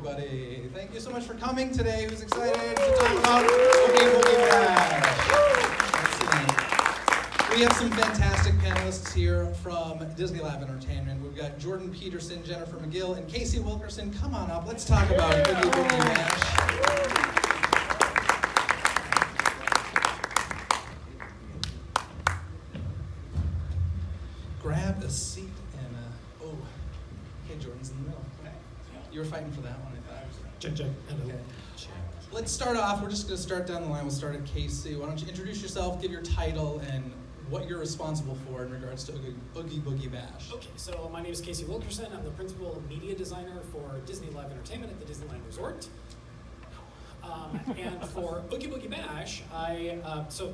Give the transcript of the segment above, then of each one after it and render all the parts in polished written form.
everybody. Thank you so much for coming today. Who's excited to talk about Oogie Boogie Bash? We have some fantastic panelists here from Disney Lab Entertainment. We've got Jordan Peterson, Jennifer Magil, and Casey Wilkerson. Come on up. Let's talk about Oogie Boogie Bash. Grab a seat and, okay, Jordan's in the middle. You were fighting for that one, I thought. Check. Okay. Let's start off. We're just going to start down the line. We'll start at Casey. Why don't you introduce yourself, give your title, and what you're responsible for in regards to Oogie Boogie Bash. Okay, so my name is Casey Wilkerson. I'm the principal media designer for Disney Live Entertainment at the Disneyland Resort. And for Oogie Boogie Bash, so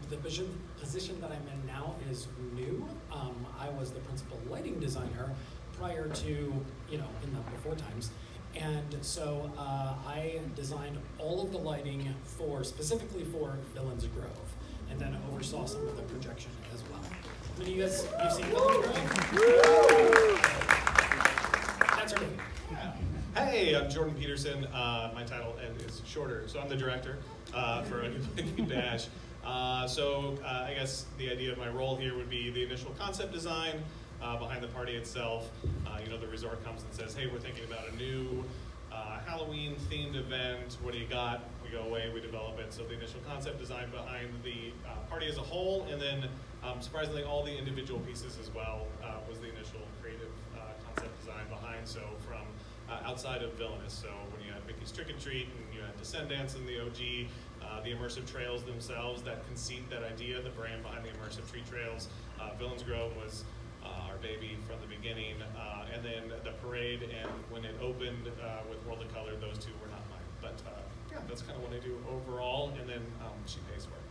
the position that I'm in now is new. I was the principal lighting designer prior to, in the before times. And so I designed all of the lighting specifically for Billings Grove, and then oversaw some of the projection as well. How many of you guys have seen Billings Grove? That's our name. Hey, I'm Jordan Peterson. My title is shorter, so I'm the director for Oogie Boogie Bash. I guess the idea of my role here would be the initial concept design behind the party itself. The resort comes and says, hey, we're thinking about a new Halloween-themed event. What do you got? We go away, we develop it. So the initial concept design behind the party as a whole, and then surprisingly, all the individual pieces as well was the initial creative concept design behind. So from outside of Villainous, so when you had Mickey's Trick or Treat and you had Descendants and the OG, the immersive trails themselves, that conceit, that idea, the brand behind the immersive tree trails. Billings Grove was our baby from the beginning, and then the parade, and when it opened with World of Color, those two were not mine. But yeah, that's kind of what I do overall, and then she pays for it.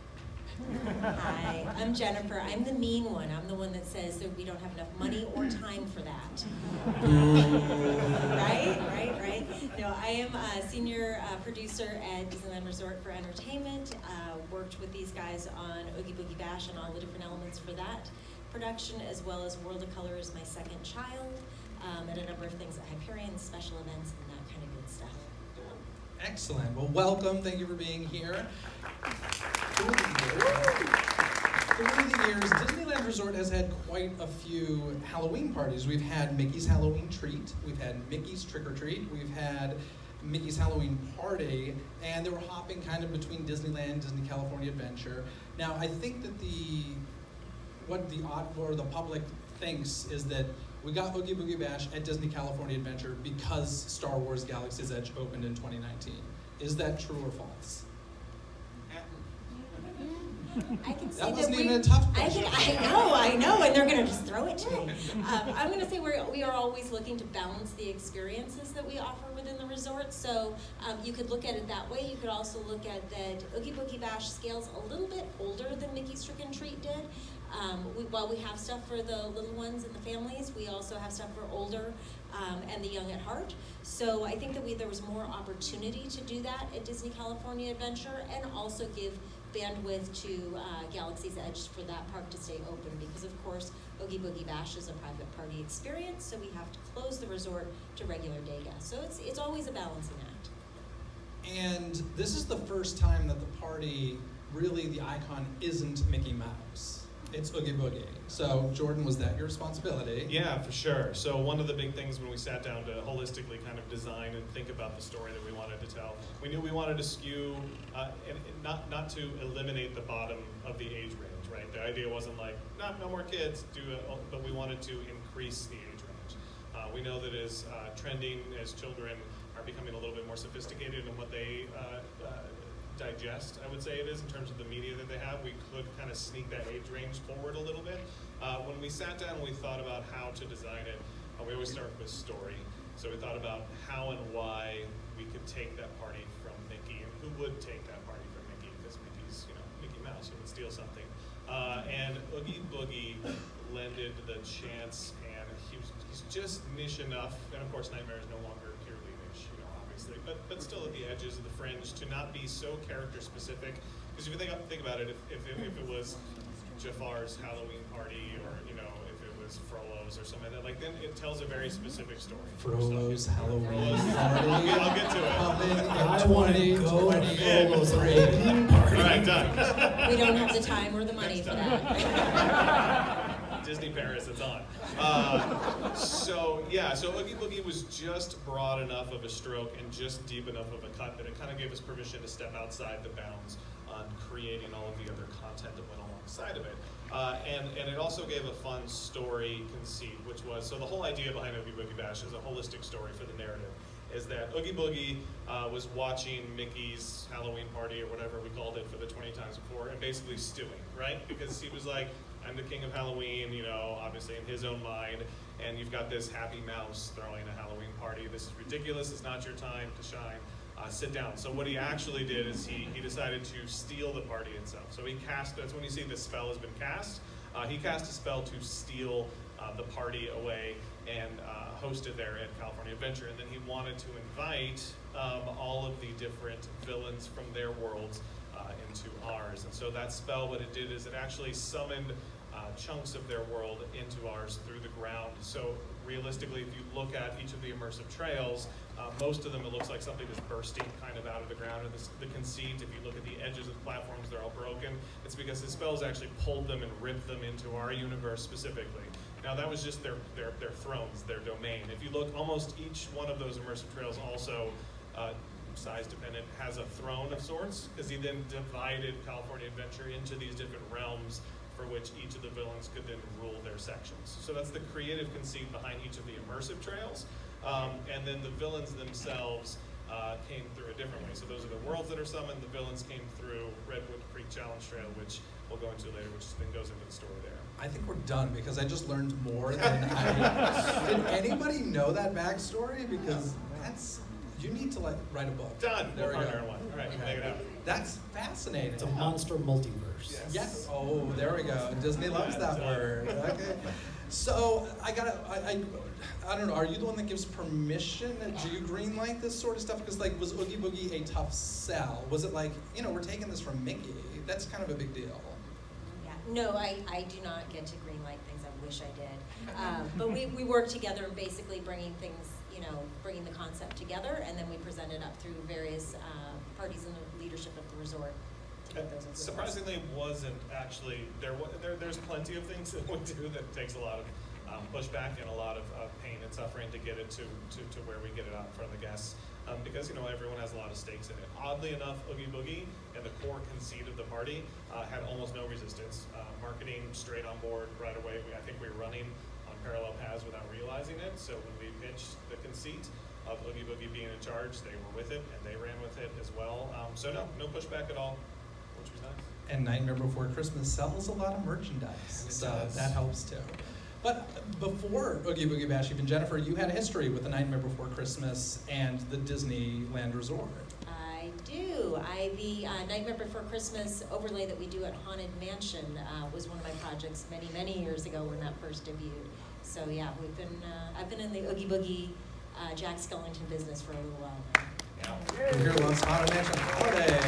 Hi, I'm Jennifer. I'm the mean one. I'm the one that says that we don't have enough money or time for that. Right. No, I am a senior producer at Disneyland Resort for Entertainment. Worked with these guys on Oogie Boogie Bash and all the different elements for that production, as well as World of Color is my second child, and a number of things at Hyperion, special events, and that kind of good stuff. Excellent. Well, welcome. Thank you for being here. Over the years, Disneyland Resort has had quite a few Halloween parties. We've had Mickey's Halloween Treat, we've had Mickey's Trick or Treat, we've had Mickey's Halloween Party, and they were hopping kind of between Disneyland, Disney California Adventure. Now, I think that what the public thinks is that we got Oogie Boogie Bash at Disney California Adventure because Star Wars Galaxy's Edge opened in 2019. Is that true or false? I can say that wasn't even a tough question. I know, and they're going to just throw it to me. I'm going to say we are always looking to balance the experiences that we offer within the resort. So you could look at it that way. You could also look at that Oogie Boogie Bash scales a little bit older than Mickey's Trick and Treat did. While we have stuff for the little ones and the families, we also have stuff for older and the young at heart. So I think that there was more opportunity to do that at Disney California Adventure, and also give bandwidth to Galaxy's Edge for that park to stay open, because of course Oogie Boogie Bash is a private party experience, so we have to close the resort to regular day guests. So it's always a balancing act. And this is the first time that the party, really the icon isn't Mickey Mouse. It's Oogie Boogie. So Jordan, was that your responsibility? Yeah, for sure. So one of the big things when we sat down to holistically kind of design and think about the story that we wanted to tell, we knew we wanted to skew, and not to eliminate the bottom of the age range, right? The idea wasn't like, no more kids, but we wanted to increase the age range. We know that as trending, as children are becoming a little bit more sophisticated in what they digest, I would say it is, in terms of the media that they have, we could kind of sneak that age range forward a little bit. When we sat down and we thought about how to design it, we always start with story. So we thought about how and why we could take that party from Mickey, and who would take that party from Mickey, because Mickey's, Mickey Mouse, who would steal something. And Oogie Boogie lended the chance, and he's just niche enough, and of course Nightmare is no longer purely niche, obviously, but still at the edges of the fringe, to not be so character specific. Because if you think about it, if it was Jafar's Halloween party, or if it was Frollo's or something like that. Like then it tells a very specific story. Frollo's Halloween Frollo's. party. I'll get to it. Coming in I want to go to 2023. Frollo's Halloween party. All right, done. We don't have the time or the money for that. Disney Paris, it's on. So Oogie Boogie was just broad enough of a stroke and just deep enough of a cut that it kind of gave us permission to step outside the bounds on creating all of the other content that went alongside of it. And it also gave a fun story conceit, which was, so the whole idea behind Oogie Boogie Bash is a holistic story for the narrative, is that Oogie Boogie was watching Mickey's Halloween party or whatever we called it for the 20 times before and basically stewing, right? Because he was like, I'm the king of Halloween, you know, obviously in his own mind, and you've got this happy mouse throwing a Halloween party. This is ridiculous, it's not your time to shine. Sit down. So what he actually did is he decided to steal the party itself. So he cast, that's when you see the spell has been cast, he cast a spell to steal the party away and host it there at California Adventure. And then he wanted to invite all of the different villains from their worlds into ours. And so that spell, what it did is it actually summoned chunks of their world into ours through the ground. So realistically, if you look at each of the immersive trails, most of them it looks like something is bursting kind of out of the ground. Or the conceit, if you look at the edges of the platforms, they're all broken. It's because the spells actually pulled them and ripped them into our universe specifically. Now that was just their thrones, their domain. If you look, almost each one of those immersive trails also, size dependent, has a throne of sorts, because he then divided California Adventure into these different realms for which each of the villains could then rule their sections. So that's the creative conceit behind each of the immersive trails. And then the villains themselves came through a different way. So those are the worlds that are summoned. The villains came through Redwood Creek Challenge Trail, which we'll go into later, which then goes into the story there. I think we're done because I just learned more than I. Did anybody know that backstory? Because that's, you need to write a book. Done. There we go. One. All right, make it happen. That's fascinating. It's a monster multiverse. Yes. Oh, there we go. Disney loves that word. Okay. So I don't know. Are you the one that gives permission? Do you greenlight this sort of stuff? Because like, was Oogie Boogie a tough sell? Was it like, we're taking this from Mickey? That's kind of a big deal. Yeah. No, I do not get to greenlight things. I wish I did. But we work together in basically bringing things, bringing the concept together, and then we present it up through various parties in the leadership of the resort. Surprisingly, it wasn't actually, there's plenty of things that we do that takes a lot of pushback and a lot of pain and suffering to get it to where we get it out in front of the guests. Because everyone has a lot of stakes in it. Oddly enough, Oogie Boogie and the core conceit of the party had almost no resistance. Marketing straight on board right away. I think we were running on parallel paths without realizing it. So when we pitched the conceit of Oogie Boogie being in charge, they were with it and they ran with it as well. So no pushback at all, which was nice. And Nightmare Before Christmas sells a lot of merchandise, so that helps too. But before Oogie Boogie Bash, even Jennifer, you had a history with the Nightmare Before Christmas and the Disneyland Resort. I do. The Nightmare Before Christmas overlay that we do at Haunted Mansion was one of my projects many, many years ago when that first debuted. So yeah, I've been in the Oogie Boogie Jack Skellington business for a little while now. We're here once Haunted Mansion Holiday.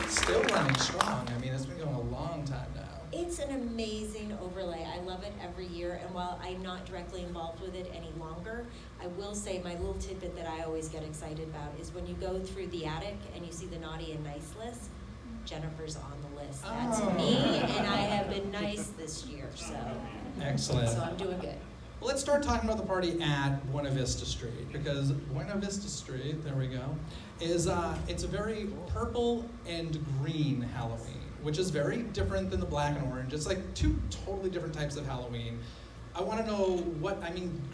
Still running strong. I mean, it's been going a long time now. It's an amazing overlay. I love it every year, and while I'm not directly involved with it any longer, I will say my little tidbit that I always get excited about is when you go through the attic and you see the naughty and nice list, Jennifer's on the list. That's me, and I have been nice this year, so. Excellent. So I'm doing good. Well, let's start talking about the party at Buena Vista Street, because Buena Vista Street, there we go, is it's a very purple and green Halloween, which is very different than the black and orange. It's like two totally different types of Halloween. I want to know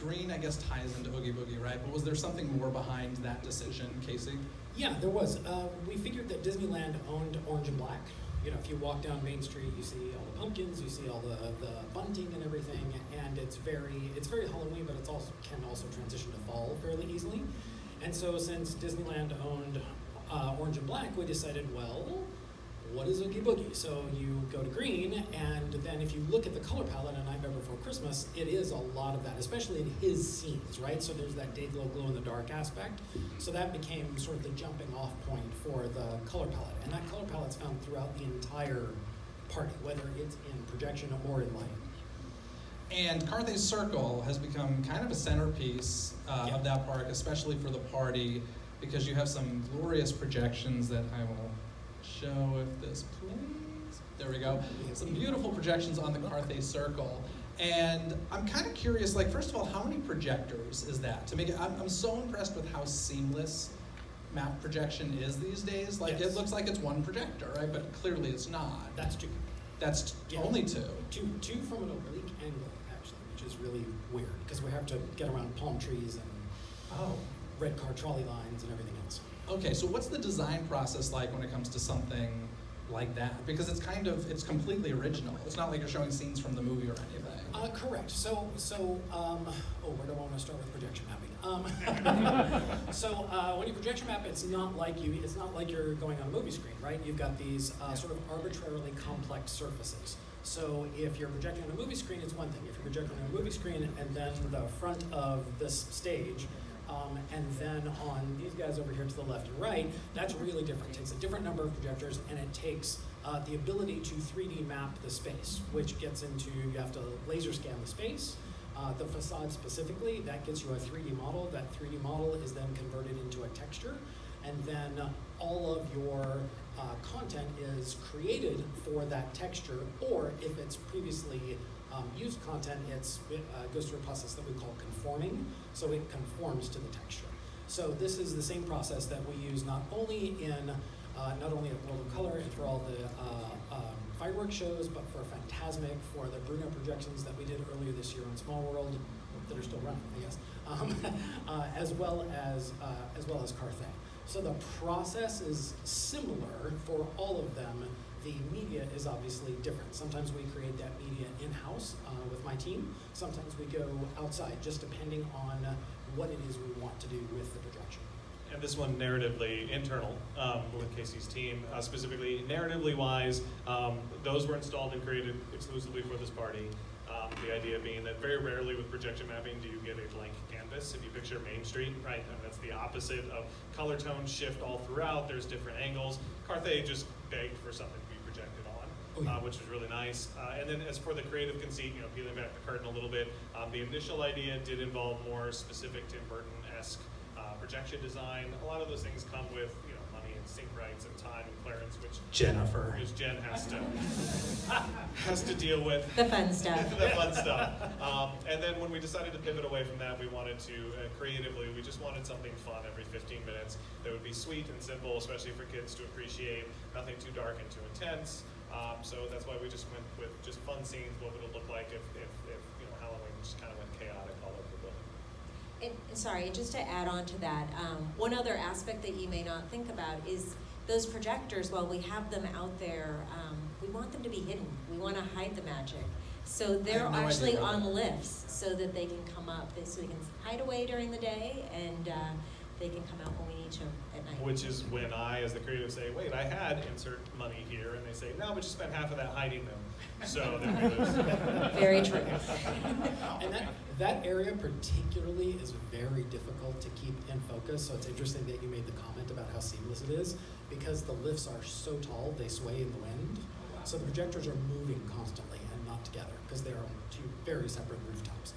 green I guess ties into Oogie Boogie, right? But was there something more behind that decision, Casey? Yeah, there was. We figured that Disneyland owned orange and black. If you walk down Main Street, you see all the pumpkins, you see all the bunting and everything, and it's very Halloween, but can also transition to fall fairly easily. And so since Disneyland owned orange and black, we decided, well, what is Oogie Boogie? So you go to green, and then if you look at the color palette on Nightmare Before Christmas, it is a lot of that, especially in his scenes, right? So there's that day glow in the dark aspect. So that became sort of the jumping off point for the color palette. And that color palette's found throughout the entire party, whether it's in projection or in light. And Carthay Circle has become kind of a centerpiece of that park, especially for the party, because you have some glorious projections that I will show if this plays. There we go. Some beautiful projections on the Carthay Circle. And I'm kind of curious, like, first of all, how many projectors is that? To make it, I'm so impressed with how seamless map projection is these days. Like, Yes. It looks like it's one projector, right? But clearly it's not. That's two. That's Yeah. only two. Two from an oblique angle, actually, which is really weird because we have to get around palm trees and Oh. red car trolley lines and everything else. Okay, so what's the design process like when it comes to something like that? Because it's completely original. It's not like you're showing scenes from the movie or anything. Correct. So, where do I want to start with projection mapping? When you projection map, it's not like you're going on a movie screen, right? You've got these sort of arbitrarily complex surfaces. So if you're projecting on a movie screen, it's one thing. If you're projecting on a movie screen and then the front of this stage, and then on these guys over here to the left and right, that's really different. It takes a different number of projectors, and it takes the ability to 3D map the space, which gets into, you have to laser scan the space, the facade specifically, that gives you a 3D model. That 3D model is then converted into a texture, and then all of your content is created for that texture, or if it's previously used content, it goes through a process that we call conforming, so it conforms to the texture. So this is the same process that we use not only at World of Color and for all the fireworks shows, but for Fantasmic, for the Buena projections that we did earlier this year on Small World, that are still running, I guess, as well as Carthay. So the process is similar for all of them. The media is obviously different. Sometimes we create that media in-house with my team. Sometimes we go outside, just depending on what it is we want to do with the projection. And this one narratively internal with Casey's team, specifically narratively wise, those were installed and created exclusively for this party. The idea being that very rarely with projection mapping do you get a blank canvas. If you picture Main Street, right, and that's the opposite of color tones shift all throughout. There's different angles. Carthay just begged for something to be projected on, which was really nice. And then as for the creative conceit, peeling back the curtain a little bit, the initial idea did involve more specific Tim Burton-esque projection design. A lot of those things come with money and sync rights and time and clearance, which Jen has to deal with. The fun stuff. The fun stuff. And then when we decided to pivot away from that, we wanted to creatively, we just wanted something fun every 15 minutes that would be sweet and simple, especially for kids to appreciate. Nothing too dark and too intense. So that's why we just went with just fun scenes. What would it look like if Halloween just kind of went chaotic all over the building? And sorry, just to add on to that, one other aspect that you may not think about is those projectors, while we have them out there, we want them to be hidden. We want to hide the magic. So they're actually on lifts so that they can come up, so they can hide away during the day, and they can come out when we need to at night. Which is when I, as the creative, say, wait, I had insert money here, and they say, no, but you spent half of that hiding them. So Very true. And that area particularly is very difficult to keep in focus, so it's interesting that you made the comment about how seamless it is, because the lifts are so tall, they sway in the wind. So the projectors are moving constantly and not together, because they're on two very separate rooftops.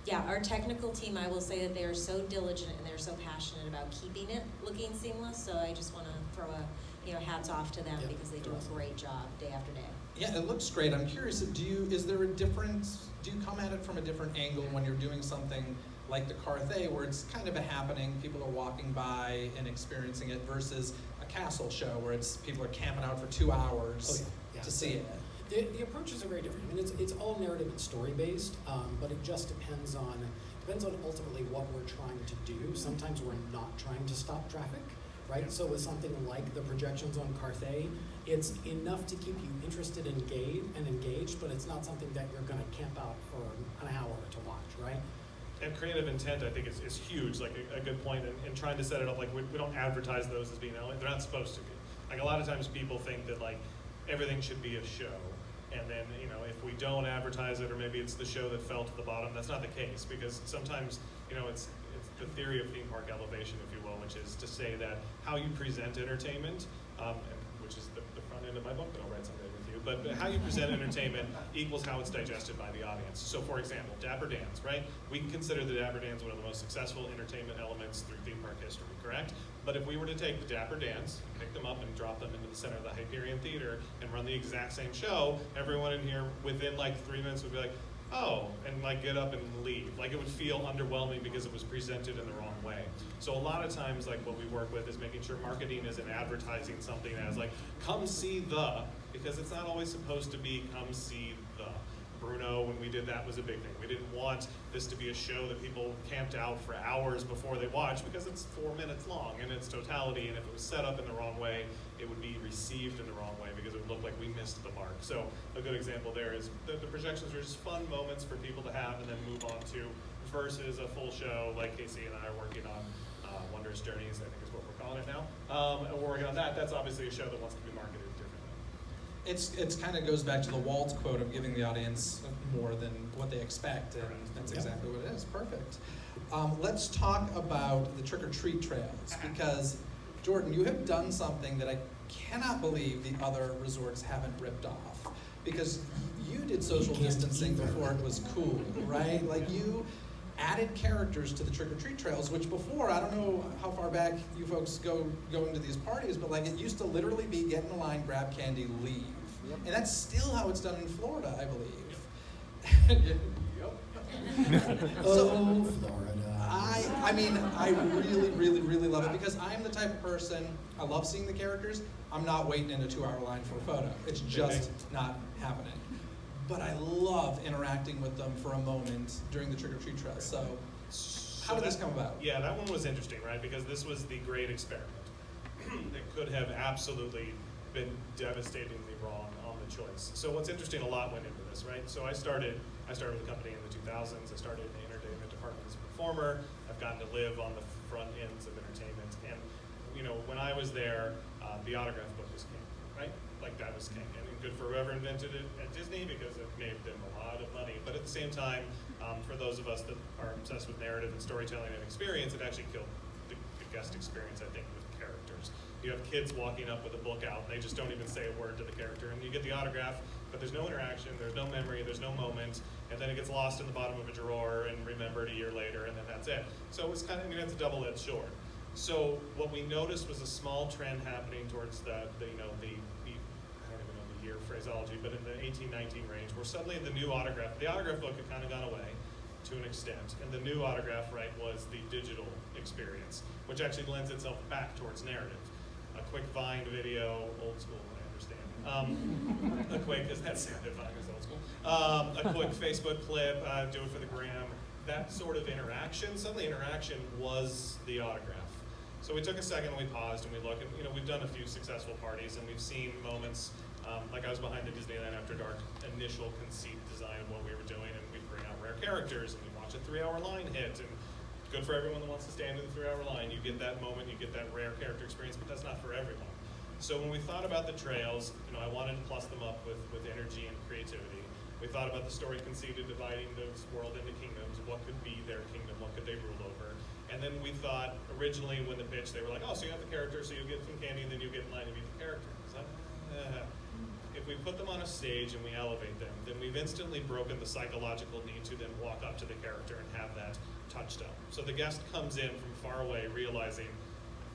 Yeah, our technical team, I will say that they are so diligent and they're so passionate about keeping it looking seamless, so I just want to throw hats off to them because they do a great job day after day. Yeah, it looks great. I'm curious, is there a difference, do you come at it from a different angle when you're doing something like the Carthay, where it's kind of a happening, people are walking by and experiencing it, versus a castle show where people are camping out for 2 hours to see it? The approaches are very different. I mean, it's all narrative and story based, but it just depends on ultimately what we're trying to do. Sometimes we're not trying to stop traffic, right? So with something like the projections on Carthay, it's enough to keep you interested and engaged, but it's not something that you're going to camp out for an hour to watch, right? And creative intent, I think, is huge, like a good point, in trying to set it up. Like, we don't advertise those as being, they're not supposed to be. Like, a lot of times people think that, like, everything should be a show. And then, if we don't advertise it, or maybe it's the show that fell to the bottom, that's not the case, because sometimes, it's the theory of theme park elevation, if you will, which is to say that how you present entertainment, which is the front end of my book that I'll write someday with you, but how you present entertainment equals how it's digested by the audience. So for example, Dapper Dans, right? We can consider the Dapper Dans one of the most successful entertainment elements through theme park history, correct? But if we were to take the Dapper Dans, pick them up and drop them into the center of the Hyperion Theater and run the exact same show, everyone in here within like 3 minutes would be like, oh, and like get up and leave. Like it would feel underwhelming because it was presented in the wrong way. So a lot of times like what we work with is making sure marketing isn't advertising something as like, come see the, because it's not always supposed to be come see the. Bruno, when we did that, was a big thing. We didn't want this to be a show that people camped out for hours before they watched because it's 4 minutes long in its totality, and if it was set up in the wrong way, it would be received in the wrong way because it would look like we missed the mark. So a good example there is the projections are just fun moments for people to have and then move on to versus a full show like Casey and I are working on. Wondrous Journeys, I think is what we're calling it now. And we're working on that. That's obviously a show that wants to be marketed differently. It's kind of goes back to the Walt quote of giving the audience more than what they expect, and that's exactly what it is. Perfect. Let's talk about the trick-or-treat trails, because Jordan, you have done something that I cannot believe the other resorts haven't ripped off, because you did social distancing before it was cool, right? Like you added characters to the trick-or-treat trails, which before, I don't know how far back you folks go into these parties, but like it used to literally be get in the line, grab candy, leave. Yep. And that's still how it's done in Florida, I believe. Yep. So, Florida. I mean, I really, really, really love it because I'm the type of person, I love seeing the characters. I'm not waiting in a 2-hour line for a photo. It's just not happening. But I love interacting with them for a moment during the trick-or-treat trail. So how did this come about? Yeah, that one was interesting, right? Because this was the great experiment. It could have absolutely been devastatingly wrong on the choice. So what's interesting, a lot went into this, right? So I started with the company in the 2000s. I started in the entertainment department as a performer. I've gotten to live on the front ends of entertainment. And you know, when I was there, the autograph book was king, right? Like that was king. And good for whoever invented it at Disney because it made them a lot of money. But at the same time, for those of us that are obsessed with narrative and storytelling and experience, it actually killed the guest experience, I think, with characters. You have kids walking up with a book out, and they just don't even say a word to the character. And you get the autograph, but there's no interaction, there's no memory, there's no moment, and then it gets lost in the bottom of a drawer and remembered a year later, and then that's it. So it's kind of, I mean, it's a double-edged sword. So what we noticed was a small trend happening towards the phraseology, but in the 1819 range, where suddenly the autograph book had kind of gone away to an extent, and the new autograph right was the digital experience, which actually lends itself back towards narrative. A quick Vine video, old school, I understand. A quick, is that sounded Vine is old school? A quick Facebook clip, do it for the gram. That sort of interaction, suddenly interaction was the autograph. So we took a second and we paused and we looked, and we've done a few successful parties and we've seen moments. Like I was behind the Disneyland After Dark initial conceit design of what we were doing, and we bring out rare characters, and you watch a 3-hour line hit, and good for everyone that wants to stand in the 3-hour line. You get that moment, you get that rare character experience, but that's not for everyone. So when we thought about the trails, I wanted to plus them up with energy and creativity. We thought about the story conceit of dividing this world into kingdoms. What could be their kingdom? What could they rule over? And then we thought, originally when the pitch, they were like, oh, so you have the character, so you get some candy, and then you get in line to meet the character. So, if we put them on a stage and we elevate them, then we've instantly broken the psychological need to then walk up to the character and have that touchstone. So the guest comes in from far away realizing,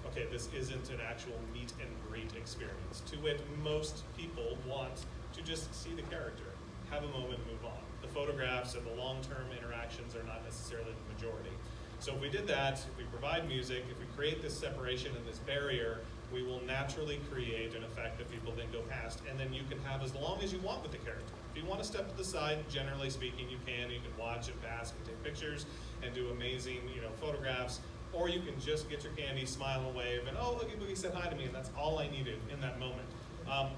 okay, this isn't an actual meet and greet experience. To wit, most people want to just see the character, have a moment, and move on. The photographs and the long-term interactions are not necessarily the majority. So if we did that, if we provide music, if we create this separation and this barrier, we will naturally create an effect that people then go past, and then you can have as long as you want with the character. If you want to step to the side, generally speaking, you can. You can watch and pass and take pictures and do amazing, photographs, or you can just get your candy, smile and wave, and oh, Oogie Boogie said hi to me, and that's all I needed in that moment,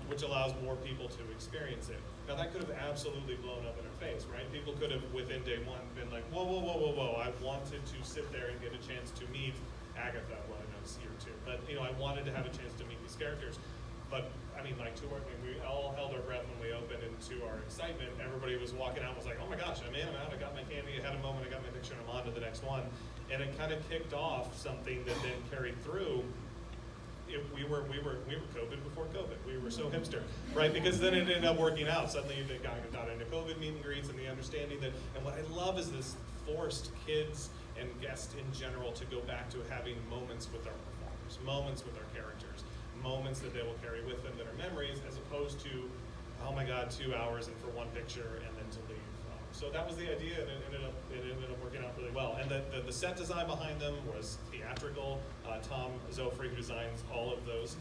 which allows more people to experience it. Now that could have absolutely blown up in her face, right? People could have, within day one, been like, whoa, whoa, whoa, whoa, whoa, I wanted to sit there and get a chance to meet Agatha, well, I know it's year 2, but I wanted to have a chance to meet these characters. But we all held our breath when we opened, and to our excitement, everybody was walking out and was like, oh my gosh, I'm in, I'm out, I got my candy, I had a moment, I got my picture, and I'm on to the next one. And it kind of kicked off something that then carried through we were COVID before COVID. We were so hipster, right? Because then it ended up working out. Suddenly they got into COVID meet and greets and the understanding that, and what I love is this forced kids and guests in general to go back to having moments with our performers, moments with our characters, moments that they will carry with them that are memories, as opposed to, oh my God, 2 hours and for one picture and then to leave. So that was the idea, and it ended up working out really well. And the set design behind them was theatrical. Tom Zofri, who designs all of those,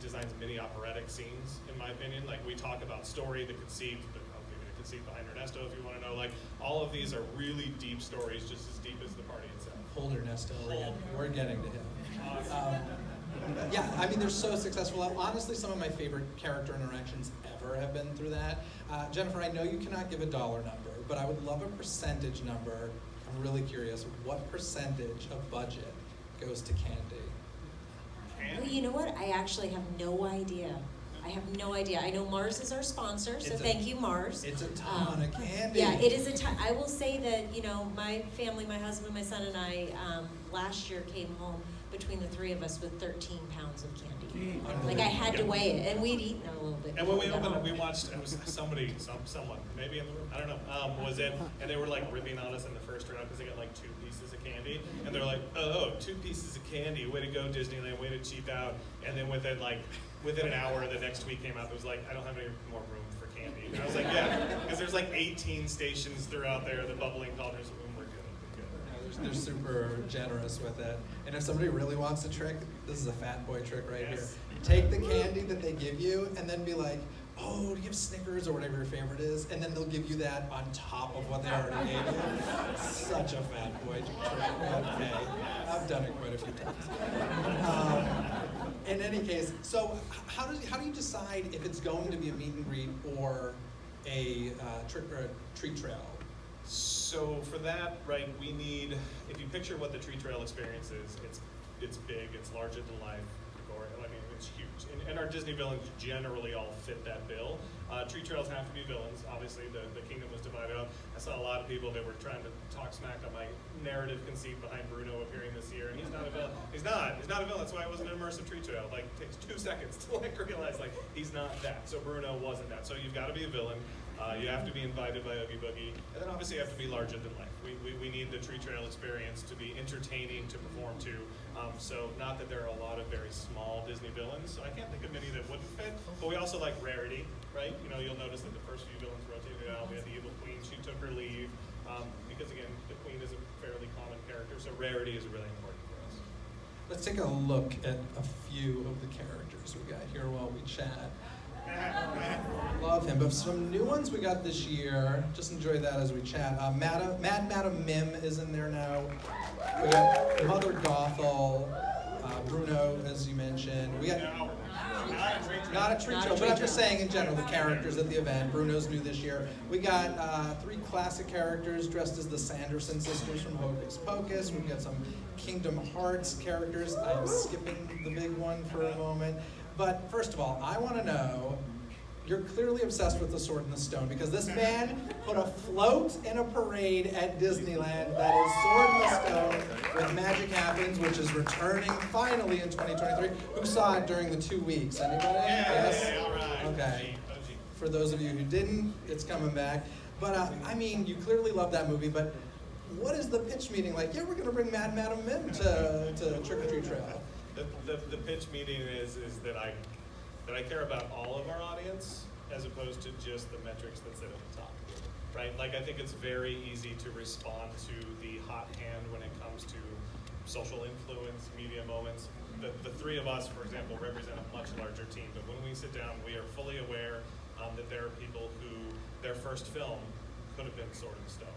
designs mini operatic scenes, in my opinion. Like, we talk about story, the conceit, I'll give you the conceit behind Ernesto if you want to know. Like, all of these are really deep stories, just as deep as the party itself. Hold Ernesto, we're getting to him. Yeah, I mean, they're so successful. Honestly, some of my favorite character interactions ever have been through that. Jennifer, I know you cannot give a dollar number, but I would love a percentage number. I'm really curious, what percentage of budget goes to candy? Well, you know what? I actually have no idea. I have no idea. I know Mars is our sponsor, so thank you, Mars. It's a ton of candy. Yeah, it is a ton. I will say that, you know, my family, my husband, my son, and I, last year came home between the three of us with 13 pounds of candy. Like, I had to weigh it, and we'd eaten a little bit. And when we opened it, we watched, it was someone, maybe in the room, I don't know, was in, and they were like ripping on us in the first round because they got like 2 pieces of candy, and they're like, oh, 2 pieces of candy, way to go Disneyland, way to cheap out. And then within an hour, the next tweet came out that was like, I don't have any more room for candy. And I was like, yeah, because there's like 18 stations throughout there, the bubbling cauldrons. We're good. They're super generous with it. And if somebody really wants a trick, this is a fat boy trick right here. Take the candy that they give you and then be like, oh, do you have Snickers or whatever your favorite is? And then they'll give you that on top of what they already gave you. Such a fat boy trick. Okay. I've done it quite a few times. In any case, so how do you decide if it's going to be a meet and greet or a trick or a treat trail? So for that, right, we need, if you picture what the tree trail experience is, it's big, it's larger than life, I mean, it's huge. And our Disney villains generally all fit that bill. Tree trails have to be villains. Obviously, the kingdom was divided up. I saw a lot of people that were trying to talk smack on my narrative conceit behind Bruno appearing this year, and he's not a villain. He's not a villain. That's why it wasn't an immersive tree trail. Like, it takes 2 seconds to realize, he's not that. So Bruno wasn't that. So you've got to be a villain. You have to be invited by Oogie Boogie, and then obviously you have to be larger than life. We need the tree trail experience to be entertaining to perform to. So not that there are a lot of very small Disney villains, so I can't think of many that wouldn't fit, but we also like rarity, right? You know, you'll notice that the first few villains rotated out. We had the evil queen, she took her leave, because again, the queen is a fairly common character, so rarity is really important for us. Let's take a look at a few of the characters we got here while we chat. Love him, but some new ones we got this year. Just enjoy that as we chat. Madam Mim is in there now. We got Mother Gothel, Bruno, as you mentioned. We got not a treat trail, but I'm just saying in general the characters at the event. Bruno's new this year. We got 3 classic characters dressed as the Sanderson Sisters from Hocus Pocus. We've got some Kingdom Hearts characters. I'm skipping the big one for a moment. But first of all, I want to know, you're clearly obsessed with the Sword in the Stone because this man put a float in a parade at Disneyland that is Sword in the Stone with Magic Happens, which is returning finally in 2023. Who saw it during the 2 weeks? Anybody? Yes? All right. Okay. For those of you who didn't, it's coming back. But I mean, you clearly love that movie, but what is the pitch meeting like? Yeah, we're going to bring Madam Mim to Trick or Treat Trail. The pitch meeting is that I care about all of our audience as opposed to just the metrics that sit at the top, right? Like, I think it's very easy to respond to the hot hand when it comes to social influence, media moments. The 3 of us, for example, represent a much larger team, but when we sit down, we are fully aware that there are people who their first film could have been Sword in the Stone.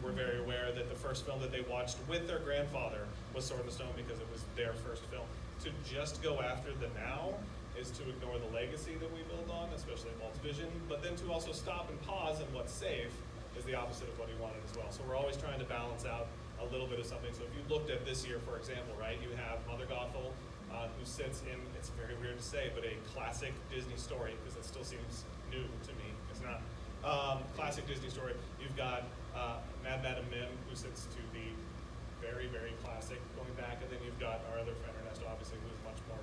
We're very aware that the first film that they watched with their grandfather was Sword in the Stone because it was their first film. To just go after the now is to ignore the legacy that we build on, especially Walt's vision, but then to also stop and pause and what's safe is the opposite of what he wanted as well. So we're always trying to balance out a little bit of something. So if you looked at this year, for example, right, you have Mother Gothel, who sits in, it's very weird to say, but a classic Disney story, because it still seems new to me. It's not. Classic Disney story. You've got Madam Mim, who sits to the very, very classic going back, and then you've got our other friend Ernesto, obviously, who is much more,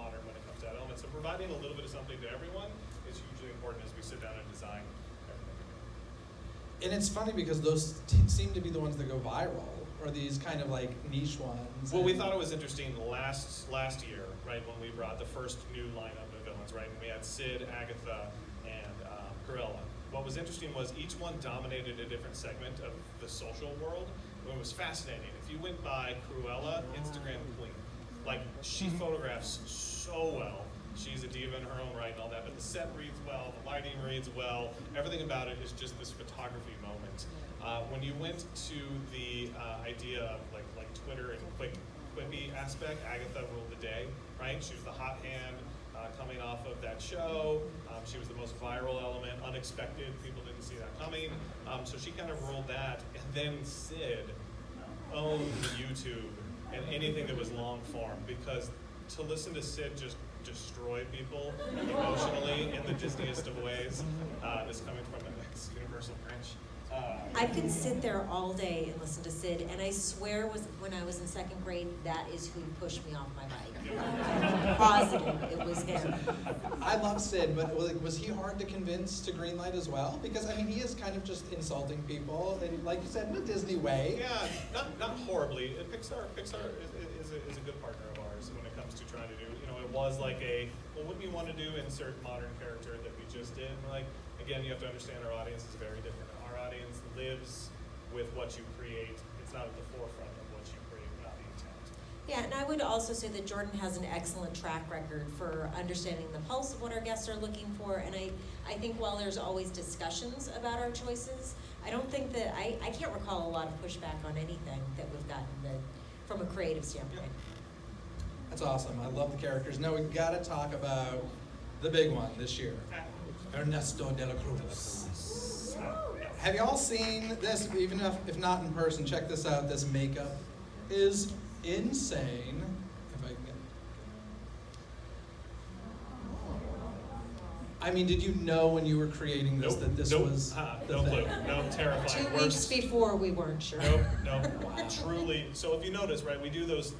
modern when it comes to that element. So providing a little bit of something to everyone is hugely important as we sit down and design everything. And it's funny because those seem to be the ones that go viral, or these kind of like niche ones. Well, we thought it was interesting last year, right, when we brought the first new lineup of villains, right? And we had Sid, Agatha, and Cruella. What was interesting was each one dominated a different segment of the social world. It was fascinating. If you went by Cruella, Instagram queen. Like, she photographs so well. She's a diva in her own right and all that, but the set reads well, the lighting reads well, everything about it is just this photography moment. When you went to the idea of like Twitter and quippy aspect, Agatha ruled the day, right? She was the hot hand coming off of that show. She was the most viral element, unexpected, people didn't see that coming. So she kind of ruled that, and then Sid owned YouTube and anything that was long form, because to listen to Sid just destroy people emotionally in the Disneyest of ways, this coming from an ex-Universal Grinch. I could sit there all day and listen to Sid, and I swear when I was in second grade, that is who pushed me off my bike. I'm positive it was him. I love Sid, but was he hard to convince to greenlight as well? Because I mean, he is kind of just insulting people, and like you said, in a Disney way. Yeah, not horribly. Pixar is a good partner of ours when it comes to trying to do. It was like well, wouldn't you want to do insert modern character that we just did? And like, again, you have to understand our audience is very different. Our audience lives with what you create. It's not at the forefront of what you create, not the intent. Yeah, and I would also say that Jordan has an excellent track record for understanding the pulse of what our guests are looking for, and I think while there's always discussions about our choices, I don't think that, I can't recall a lot of pushback on anything that we've gotten from a creative standpoint. Yeah. That's awesome. I love the characters. Now we've got to talk about the big one this year, Ernesto De La Cruz. Have y'all seen this? Even if not in person, check this out. This makeup is insane. If I can get. I mean, did you know when you were creating this that this was the no thing? clue. No, terrifying. 2 weeks before, we weren't sure. Nope. Truly. So if you notice, right, we do those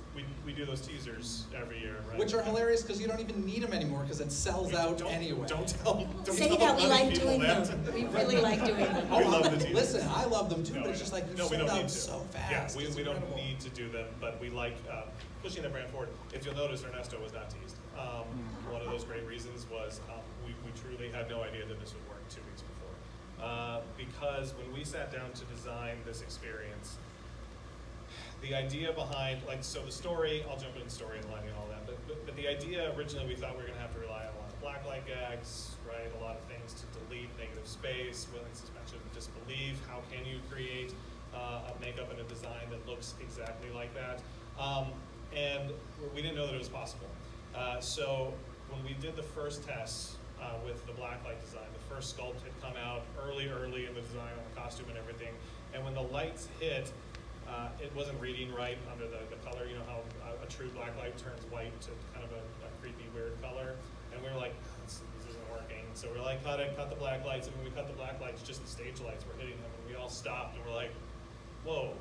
teasers every year, right? Which are hilarious because you don't even need them anymore because it sells out anyway. Don't tell Say tell that we other like people doing that. them. We really like doing them. We love the teasers. Listen, I love them too, No, but it's just like you no, we sold don't need out to. so Yeah, fast. we It's don't incredible. need to do them, but we like pushing the brand forward. If you'll notice, Ernesto was not teased. One of those great reasons was we truly had no idea that this would work 2 weeks before. Because when we sat down to design this experience, the idea behind, so the story, I'll jump into the story and the lighting and all that, but the idea originally we thought we were going to have to rely on a lot of blacklight gags, right? A lot of things to delete negative space, willing suspension of disbelief. How can you create a makeup and a design that looks exactly like that? And we didn't know that it was possible. So when we did the first tests with the blacklight design, the first sculpt had come out early in the design on the costume and everything, and when the lights hit, it wasn't reading right under the color. You know how a true blacklight turns white to kind of a creepy, weird color, and we were like, this isn't working. So we're like, cut the black lights, and when we cut the black lights, just the stage lights were hitting them, and we all stopped, and we're like, whoa.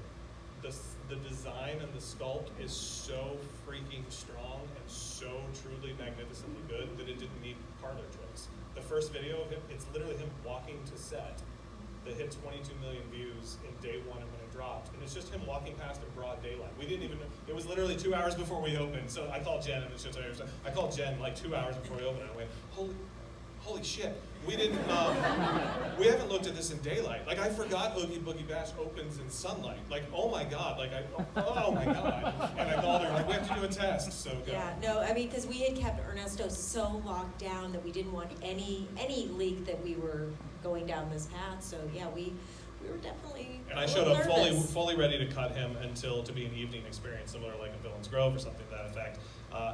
The design and the sculpt is so freaking strong and so truly magnificently good that it didn't need parlor tricks. The first video of him, it's literally him walking to set that hit 22 million views in day one and when it dropped. And it's just him walking past in broad daylight. We didn't even know, it was literally 2 hours before we opened. So I called Jen, and it's just, I called Jen like 2 hours before we opened, and I went, holy shit. We didn't, we haven't looked at this in daylight. Like, I forgot Oogie Boogie Bash opens in sunlight. Like, oh my God, oh my God. And I called her, like, we have to do a test, so go. Yeah, no, I mean, because we had kept Ernesto so locked down that we didn't want any leak that we were going down this path, so yeah, we were definitely And I showed up nervous. fully ready to cut him to be an evening experience, similar like in Billings Grove or something to that effect.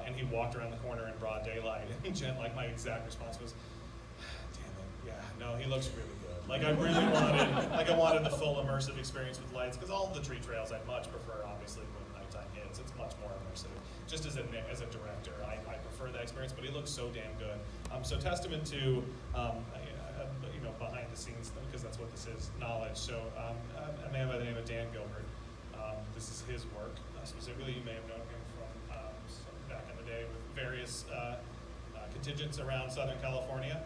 And he walked around the corner in broad daylight, and Jen, like, my exact response was, no, he looks really good. Like, I really wanted the full immersive experience with lights, because all of the tree trails I'd much prefer, obviously, when nighttime hits. It's much more immersive. Just as a director, I prefer that experience, but he looks so damn good. So testament to, behind the scenes, because that's what this is, knowledge. So a man by the name of Dan Gilbert, this is his work. Specifically, you may have known him from back in the day with various contingents around Southern California.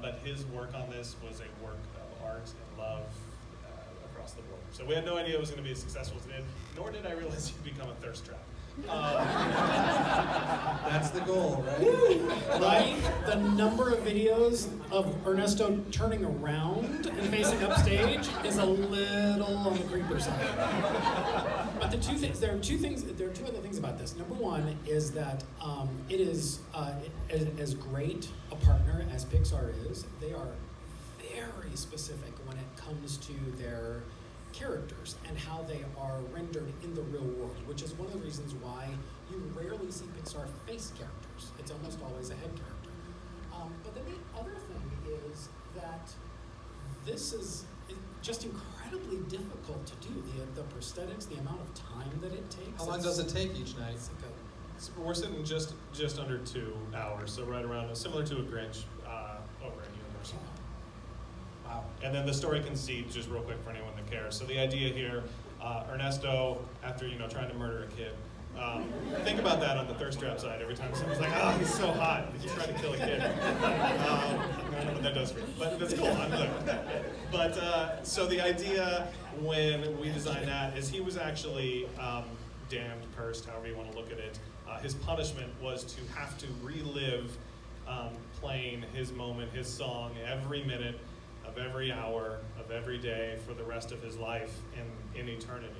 But his work on this was a work of art and love across the board. So we had no idea it was going to be as successful as it did, nor did I realize he'd become a thirst trap. That's the goal, right? Right? The number of videos of Ernesto turning around and facing upstage is a little on the creeper side. But there are two other things about this. Number one is that it is as great a partner as Pixar is. They are very specific when it comes to their characters and how they are rendered in the real world, which is one of the reasons why you rarely see Pixar face characters. It's almost always a head character. But then the other thing is that this is just incredibly difficult to do. The prosthetics, the amount of time that it takes. How long does it take each night? So we're sitting just under 2 hours, so right around, similar to a Grinch over at Universal. Wow. And then the story conceit, just real quick for anyone that cares. So the idea here, Ernesto, after trying to murder a kid, think about that on the thirst trap side. Every time someone's like, "Oh, he's so hot," he's trying to kill a kid. I don't know what that does for you, but that's cool. I'm good. But so the idea when we designed that is he was actually damned, cursed, however you want to look at it. His punishment was to have to relive playing his moment, his song, every minute of every hour of every day for the rest of his life in eternity.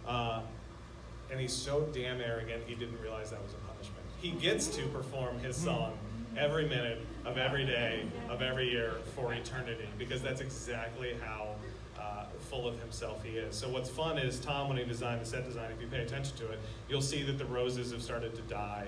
And he's so damn arrogant, he didn't realize that was a punishment. He gets to perform his song every minute of every day of every year for eternity, because that's exactly how full of himself he is. So what's fun is Tom, when he designed the set design, if you pay attention to it, you'll see that the roses have started to die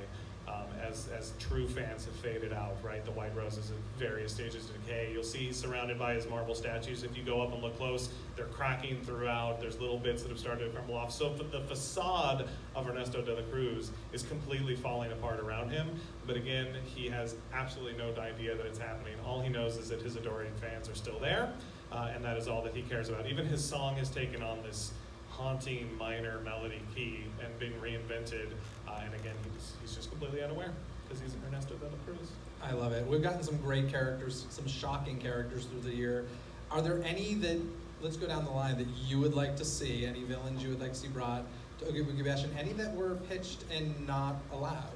as true fans have faded out, right? The white roses at various stages of decay. You'll see he's surrounded by his marble statues. If you go up and look close, they're cracking throughout. There's little bits that have started to crumble off. So the facade of Ernesto De La Cruz is completely falling apart around him. But again, he has absolutely no idea that it's happening. All he knows is that his adoring fans are still there, and that is all that he cares about. Even his song has taken on this haunting minor melody key and been reinvented, and again, he's just completely unaware because he's Ernesto De La Cruz. I love it. We've gotten some great characters, some shocking characters through the year. Are there any that, let's go down the line, that you would like to see, any villains you would like to see brought to Oogie Boogie Bash, and any that were pitched and not allowed?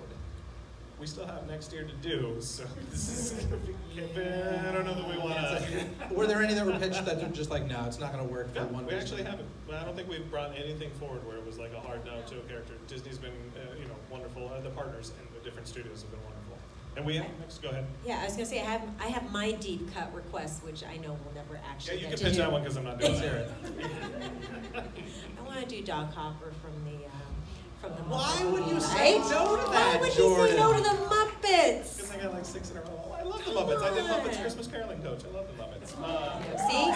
We still have next year to do, so this is gonna be, I don't know that we want to. Were there any that were pitched that were just like, no, it's not going to work for one We reason? actually haven't. I don't think we've brought anything forward where it was like a hard no to a character. Disney's been, wonderful. The partners and the different studios have been wonderful. And we have, go ahead. Yeah, I was gonna say I have my deep cut request, which I know we'll never Yeah, actually you get can to pitch do. that one because I'm not doing it. I want to do Doc Hopper from the Why Muppet would you movie, say right? no to that, Why would Jordan? he say no to the Muppets? Because I got like 6 in a row. I love the Muppets. I did Muppets Christmas Caroling Coach. I love the Muppets. See?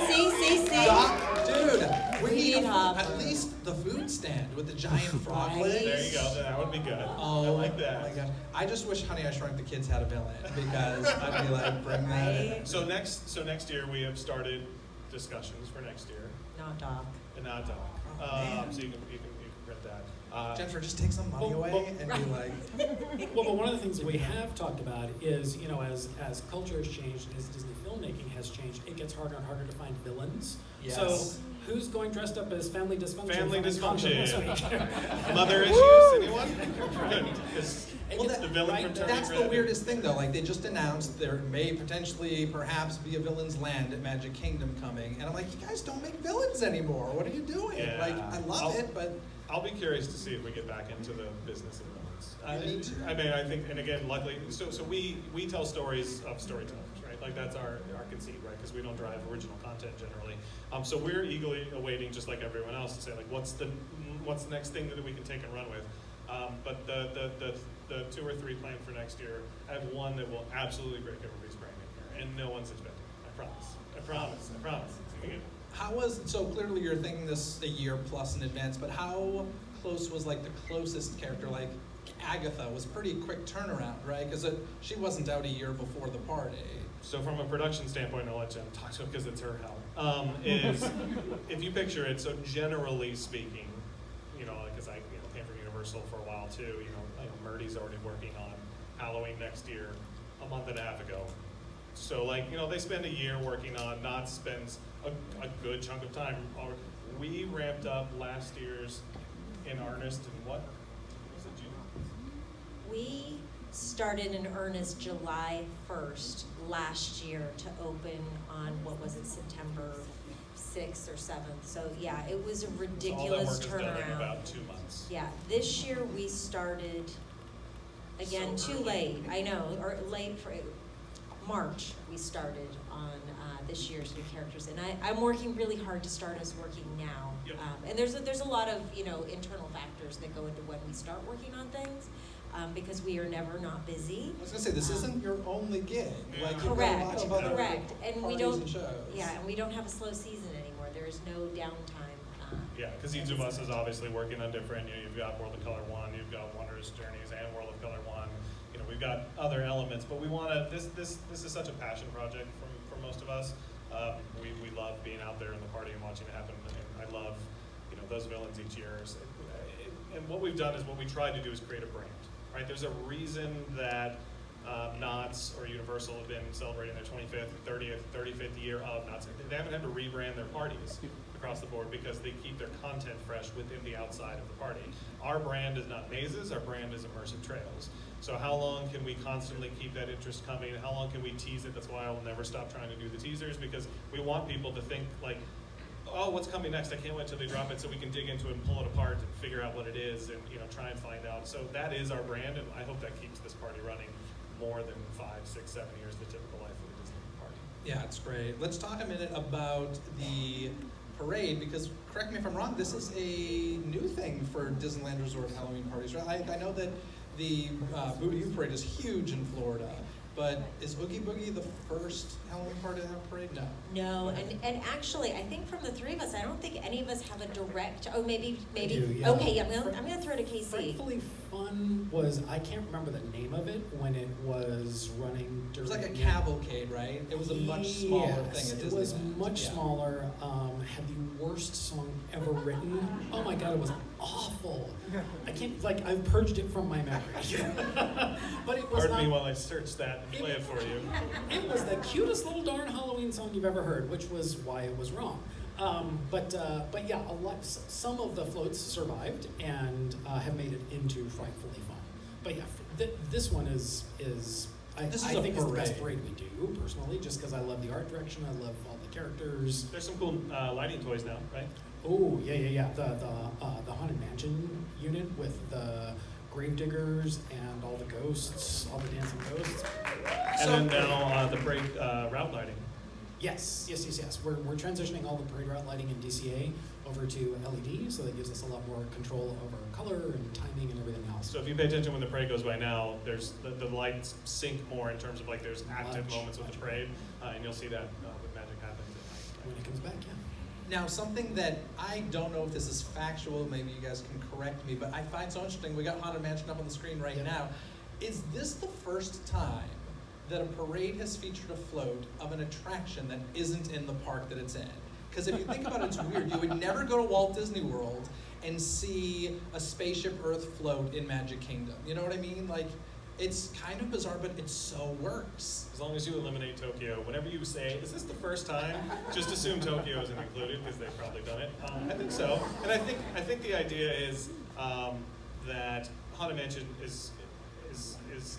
Dude, we need Hopper. at least the food stand with the giant frog Right. legs. There you go. That would be good. Oh, I like that. my gosh. I just wish Honey, I Shrunk the Kids had a villain, because I'd be like, bring that in. Right? So next year we have started discussions for next year, Not Doc. and not Doc. Oh, man. So you can print that. Jennifer, just take some money away and be like, Well, but one of the things we have talked about is, as culture has changed, as Disney filmmaking has changed, it gets harder and harder to find villains. Yes. So who's going dressed up as family dysfunction? Family from Encanto dysfunction. next week? Mother issues, anyone? Good. 'Cause well, the villain from Turning that's the Red. weirdest thing, though. Like, they just announced there may potentially, perhaps, be a Villain's Land at Magic Kingdom coming. And I'm like, you guys don't make villains anymore. What are you doing? Yeah. Like, I love it, but... I'll be curious to see if we get back into the business of villains. Me too. I mean, I think, and again, luckily, so we tell stories of storytellers, right? Like that's our conceit, right? Because we don't drive original content generally. So we're eagerly awaiting, just like everyone else, to say like, what's the next thing that we can take and run with? But the 2 or 3 planned for next year, I have one that will absolutely break everybody's brain in here, and no one's expecting. I promise. It's gonna get good. How was, so clearly you're thinking this a year plus in advance, but how close was like the closest character? Like Agatha was pretty quick turnaround, right? Because she wasn't out a year before the party. So from a production standpoint, I'll let Jen talk to it because it's her help. Is if you picture it, so generally speaking, because I came from Universal Universal for a while too. Murdy's already working on Halloween next year, a month and a half ago. So they spend a year working on, Knott's spends a good chunk of time. We ramped up last year's in Earnest in what? Was it June? We started in Earnest July 1st last year to open on, what was it, September 6th or 7th. So yeah, it was a ridiculous turnaround. All that work is done in turnaround. about 2 months. Yeah, this year we started, again, So too early. late, I know, or late for, March we started on this year's new characters. And I'm working really hard to start us working now. Yep. And there's a lot of, internal factors that go into when we start working on things, because we are never not busy. I was gonna say, this isn't your only gig. Yeah. Like, you've got a lot of other Correct. And we parties don't, and shows. yeah, and we don't have a slow season anymore. There is no downtime. Yeah, because each of us is obviously working on different, you've got World of Color 1, you've got Wondrous Journeys and World of Color 1. We've got other elements, but we want to, this is such a passion project for most of us. We love being out there in the party and watching it happen, and I love, those villains each year. And what we've done is, what we tried to do is create a brand, right? There's a reason that Knott's or Universal have been celebrating their 25th, 30th, 35th year of Knott's. They haven't had to rebrand their parties across the board because they keep their content fresh within the outside of the party. Our brand is not mazes, our brand is immersive trails. So how long can we constantly keep that interest coming? How long can we tease it? That's why I'll never stop trying to do the teasers, because we want people to think like, oh, what's coming next? I can't wait till they drop it so we can dig into it and pull it apart and figure out what it is and try and find out. So that is our brand, and I hope that keeps this party running more than 5, 6, 7 years, the typical life of a Disney party. Yeah, it's great. Let's talk a minute about the parade, because correct me if I'm wrong, this is a new thing for Disneyland Resort Halloween parties, right? I know that the Booty Parade is huge in Florida, but is Oogie Boogie the first Halloween party to have a parade? No. No, and actually, I think from the three of us, I don't think any of us have a direct, maybe. I do, yeah. Okay, yeah, I'm gonna throw it to KC. Frightfully Fun was, I can't remember the name of it when it was running It was during. like a cavalcade, right? It was a much smaller Yes, thing at Disneyland. it was much Yeah. smaller. Had the worst song ever written. Oh my god, it was awful. I can't, I've purged it from my memory. But it was Pardon not. me while I search that and play it for you. It was the cutest little darn Halloween song you've ever heard, which was why it was wrong. But yeah, some of the floats survived and have made it into Frightfully Fun. But yeah, this one is I This is I a think it's the best parade. parade we do personally, just because I love the art direction, I love all the characters. There's some cool lighting toys now, right? Oh yeah. The Haunted Mansion unit with the gravediggers and all the ghosts, all the dancing ghosts. And then now the parade route lighting. Yes. We're transitioning all the parade route lighting in DCA over to LED, so that gives us a lot more control over color and timing and everything else. So if you pay attention when the parade goes by now, there's the lights sync more in terms of there's active moments with the parade, and you'll see that with Magic Happens at night. When it comes back, yeah. Now, something that I don't know if this is factual, maybe you guys can correct me, but I find so interesting, we got Haunted Mansion up on the screen right now. Is this the first time that a parade has featured a float of an attraction that isn't in the park that it's in? Because if you think about it, it's weird. You would never go to Walt Disney World and see a Spaceship Earth float in Magic Kingdom. You know what I mean? It's kind of bizarre, but it so works. As long as you eliminate Tokyo, whenever you say, is this the first time? Just assume Tokyo isn't included, because they've probably done it. I think so. And I think the idea is that Haunted Mansion is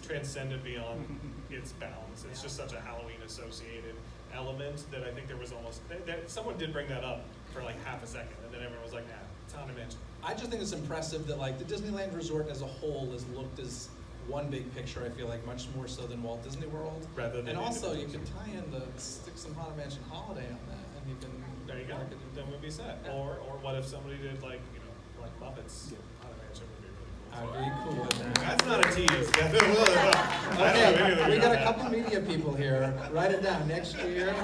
transcended beyond its bounds. It's just such a Halloween associated element that I think there was almost, someone did bring that up for half a second, and then everyone was like, nah, it's Haunted Mansion. I just think it's impressive that the Disneyland Resort as a whole is looked as one big picture, I feel much more so than Walt Disney World. Rather than and also you individual. could tie in stick some Haunted Mansion holiday on that, and you can. There you go. market it. Then we'd be set. Yeah. Or what if somebody did like Muppets? Haunted Mansion would be really cool. I'd be cool with that. That's not a tease. I don't know Okay, anything we got about a couple media people here. Write it down. Next year.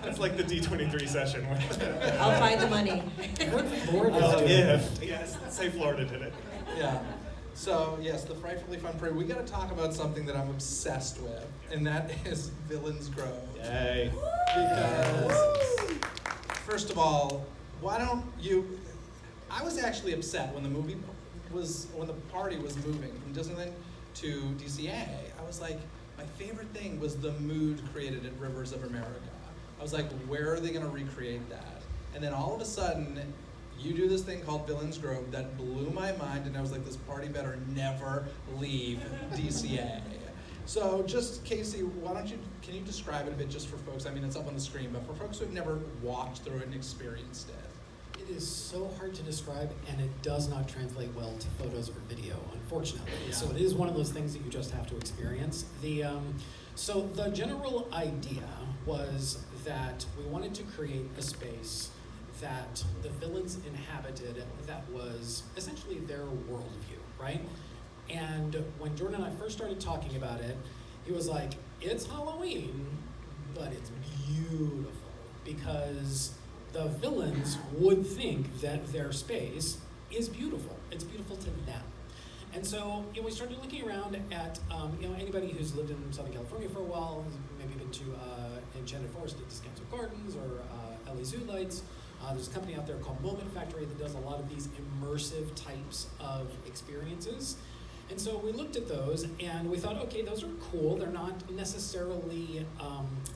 It's like the D23 session. I'll find the money. Yes, say Florida did it. Yeah. So yes, the Frightfully Fun Parade. We got to talk about something that I'm obsessed with, and that is Billings Grove. Yay. Because first of all, why don't you? I was actually upset when the movie when the party was moving from Disneyland to DCA, I was like, my favorite thing was the mood created at Rivers of America. I was like, where are they going to recreate that? And then all of a sudden, you do this thing called Billings Grove that blew my mind, and I was like, this party better never leave DCA. So just, Casey, can you describe it a bit just for folks? I mean, it's up on the screen, but for folks who have never walked through it and experienced it. It is so hard to describe, and it does not translate well to photos or video, unfortunately. Yeah. So it is one of those things that you just have to experience. So the general idea was that we wanted to create a space that the villains inhabited that was essentially their worldview, right? And when Jordan and I first started talking about it, he was like, it's Halloween, but it's beautiful, because the villains would think that their space is beautiful. It's beautiful to them. And so we started looking around at anybody who's lived in Southern California for a while, has maybe been to Enchanted Forest at Descanso Gardens or LA Zoo Lights. There's a company out there called Moment Factory that does a lot of these immersive types of experiences. And so we looked at those and we thought, okay, those are cool. They're not necessarily,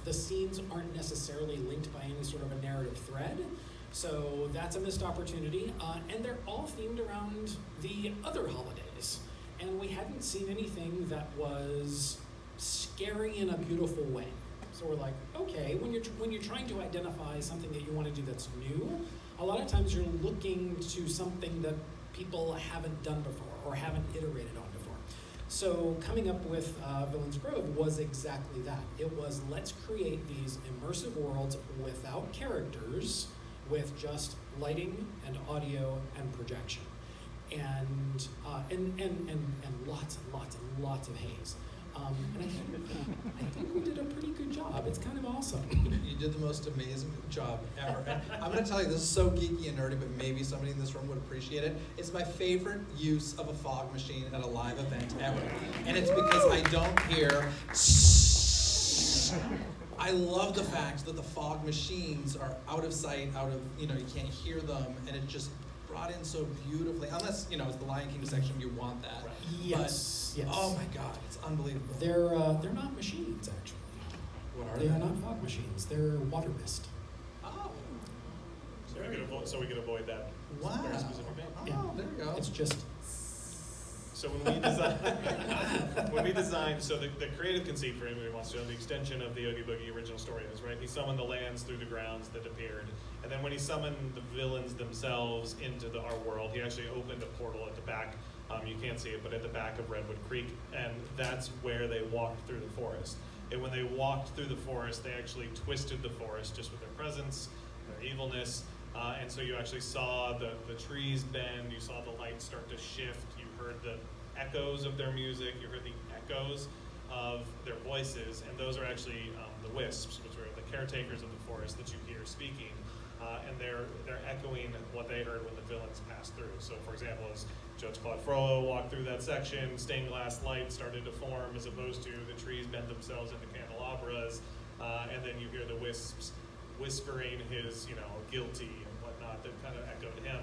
the scenes aren't necessarily linked by any sort of a narrative thread. So that's a missed opportunity. And they're all themed around the other holidays. And we hadn't seen anything that was scary in a beautiful way. So we're like, okay, when you're trying to identify something that you want to do that's new, a lot of times you're looking to something that people haven't done before or haven't iterated on before. So coming up with Billings Grove was exactly that. It was, let's create these immersive worlds without characters, with just lighting and audio and projection, and lots and lots and lots of haze. And I think we did a pretty good job. It's kind of awesome. You did the most amazing job ever. And I'm going to tell you, this is so geeky and nerdy, but maybe somebody in this room would appreciate it. It's my favorite use of a fog machine at a live event ever. And it's because I don't hear I love the fact that the fog machines are out of sight, you can't hear them, and it just brought in so beautifully. Unless, it's the Lion King section, you want that. Right. Yes. But, oh my God, it's unbelievable. They're not machines, actually. What are They they? are not fog machines. They're water mist. Oh. So we could avoid that Wow. very specific name. Oh, Yeah. there you go. It's just So when we designed, so the creative conceit for anybody who wants to know, the extension of the Oogie Boogie original story is, right? He summoned the lands through the grounds that appeared, and then when he summoned the villains themselves into our world, he actually opened a portal at the back. You can't see it, but at the back of Redwood Creek, and that's where they walked through the forest. And when they walked through the forest, they actually twisted the forest just with their presence, their evilness, and so you actually saw the trees bend, you saw the lights start to shift, you heard the echoes of their music, you heard the echoes of their voices, and those are actually the Wisps, which are the caretakers of the forest that you hear speaking, and they're echoing what they heard when the villains passed through. So, for example, as Judge Claude Frollo walked through that section, stained glass light started to form, as opposed to the trees bent themselves into candelabras, and then you hear the Wisps whispering his, guilty and whatnot that kind of echoed him.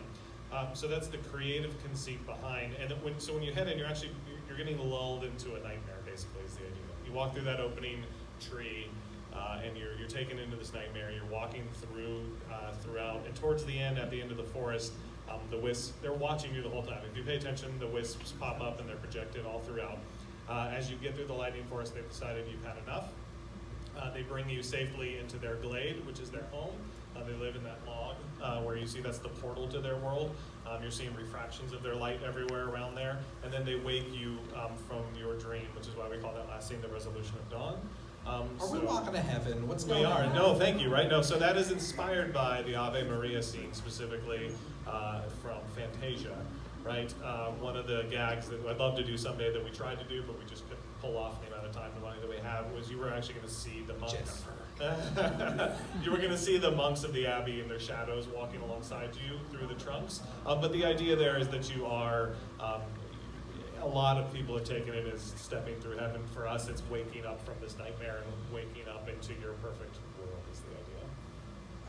So that's the creative conceit behind, and then when you head in, you're getting lulled into a nightmare. Basically, is the idea. You walk through that opening tree, and you're taken into this nightmare. You're walking throughout, and towards the end, at the end of the forest, the Wisps, they're watching you the whole time. If you pay attention, the Wisps pop up and they're projected all throughout. As you get through the lightning forest, they've decided you've had enough. They bring you safely into their glade, which is their home. They live in that log where you see that's the portal to their world. You're seeing refractions of their light everywhere around there. And then they wake you from your dream, which is why we call that last scene the resolution of dawn. Are we walking to heaven? What's going on? We are. No, thank you. Right? No, so that is inspired by the Ave Maria scene, specifically from Fantasia. Right? One of the gags that I'd love to do someday that we tried to do, but we just couldn't pull off the amount of time and money that we have, was you were actually going to see the monks. You were going to see the monks of the Abbey in their shadows walking alongside you through the trunks. But the idea there is that you are, a lot of people have taken it as stepping through heaven. For us, it's waking up from this nightmare and waking up into your perfect world is the idea.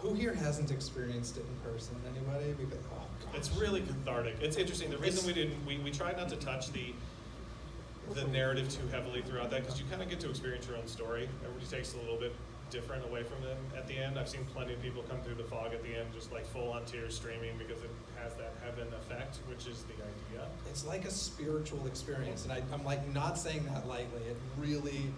Who here hasn't experienced it in person? Anybody? Because, oh, gosh. It's really cathartic. It's interesting. The reason we tried not to touch the narrative too heavily throughout that, because you kind of get to experience your own story. Everybody takes a little bit different away from them at the end. I've seen plenty of people come through the fog at the end just like full on tears streaming because it has that heaven effect, which is the idea. It's like a spiritual experience, and I'm like not saying that lightly. It really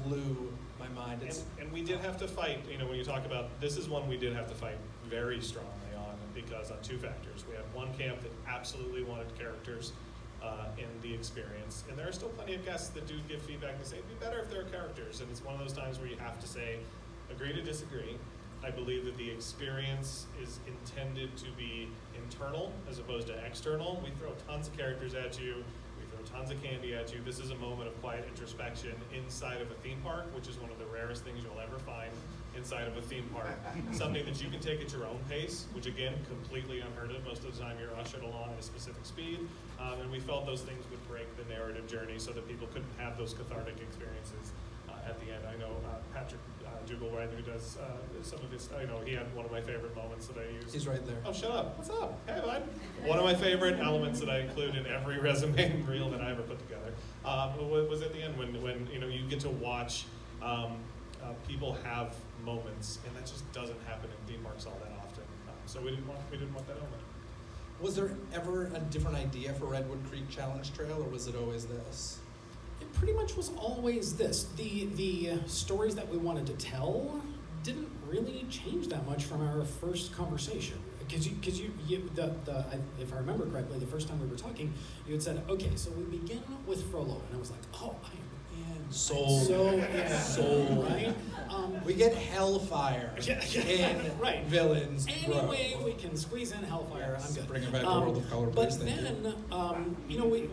blew my mind. And we did have to fight, when you talk about, this is one we did have to fight very strongly on, because on two factors. We had one camp that absolutely wanted characters in the experience, and there are still plenty of guests that do give feedback and say it'd be better if there are characters, and it's one of those times where you have to say, agree to disagree. I believe that the experience is intended to be internal as opposed to external. We throw tons of characters at you, we throw tons of candy at you. This is a moment of quiet introspection inside of a theme park, which is one of the rarest things you'll ever find inside of a theme park. Something that you can take at your own pace, which again, completely unheard of. Most of the time you're ushered along at a specific speed. And we felt those things would break the narrative journey so that people couldn't have those cathartic experiences at the end. I know Patrick Dugal, who does some of his, he had one of my favorite moments that I use. He's right there. Oh, shut up. What's up? Hey, bud. One of my favorite elements that I include in every resume reel that I ever put together was at the end when you get to watch people have moments, and that just doesn't happen in theme parks all that often. So we didn't want that element. Was there ever a different idea for Redwood Creek Challenge Trail, or was it always this? It pretty much was always this. The stories that we wanted to tell didn't really change that much from our first conversation. Because if I remember correctly, the first time we were talking, you had said, okay, so we begin with Frollo, and I was like, oh, I am in. Sold. Sold, right? We get Hellfire in right. Villains Anyway, Grove. we can squeeze in Hellfire. Yes, I'm good. bring it back to World of Color, please. But then,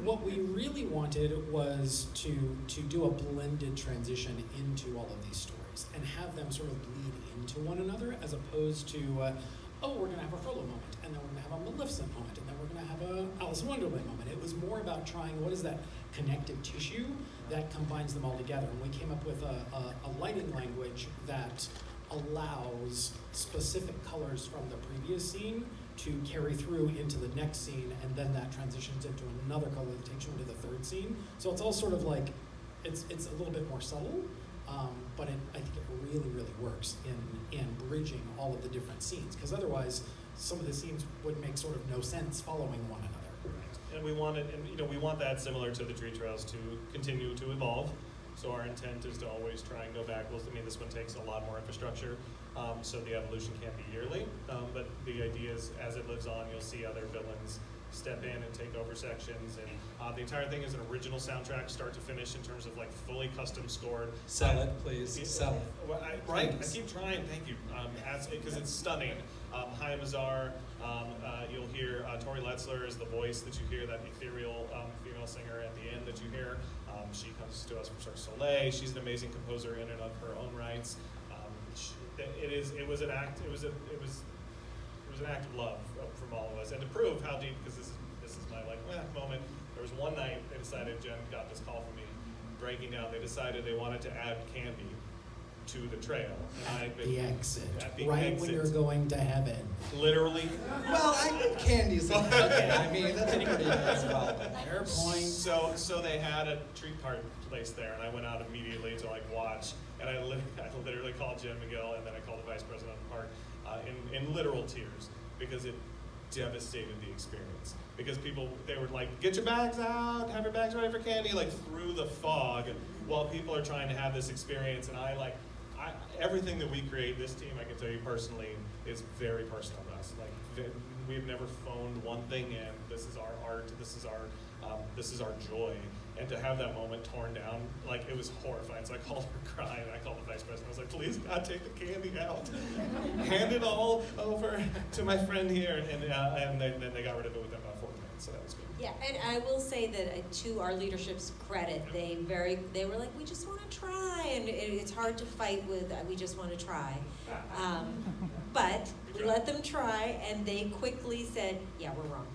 what we really wanted was to do a blended transition into all of these stories and have them sort of bleed into one another, as opposed to, we're going to have a Frollo moment, and then we're going to have a Maleficent moment, and then we're going to have a Alice in Wonderland moment. It was more about trying, what is that connective tissue that combines them all together? And we came up with a lighting language that allows specific colors from the previous scene to carry through into the next scene, and then that transitions into another color that takes you into the third scene. So it's all sort of like, it's a little bit more subtle, but I think it really, really works in bridging all of the different scenes, because otherwise some of the scenes would make sort of no sense following one another. And we want that, similar to the tree trails, to continue to evolve. So our intent is to always try and go back. This one takes a lot more infrastructure, so the evolution can't be yearly. But the idea is, as it lives on, you'll see other villains step in and take over sections. And the entire thing is an original soundtrack, start to finish, in terms of like fully custom scored. Sell it, please. Sell it. Well, I keep trying. Thank you. Because it's stunning. Chaim Azar, you'll hear Tori Letzler is the voice that you hear, that ethereal female singer at the end that you hear. She comes to us from Cirque du Soleil. She's an amazing composer in and of her own rights. It was an act of love from all of us, and to prove how deep, because this is my moment. There was one night they decided, Jen got this call from me, breaking down. They decided they wanted to add candy to the trail. At the exit, when you're going to heaven. Literally. Well, I think candy's okay. I mean, that's a pretty nice well. Fair point. So they had a treat cart placed there, and I went out immediately to watch, and I literally called Jen Magil, and then I called the vice president of the park in literal tears, because it devastated the experience. Because they were like, get your bags out, have your bags ready for candy, through the fog, while people are trying to have this experience. And everything that we create, this team, I can tell you personally, is very personal to us. We've never phoned one thing in. This is our art. This is our joy. And to have that moment torn down, it was horrifying. So I called her crying. I called the vice president. I was like, please, God, take the candy out. Hand it all over to my friend here. And then they got rid of it within about 40 minutes. So that was good. Yeah, and I will say that to our leadership's credit, they were like, we just want to try, and it's hard to fight with, we just want to try. But we let them try, and they quickly said, yeah, we're wrong.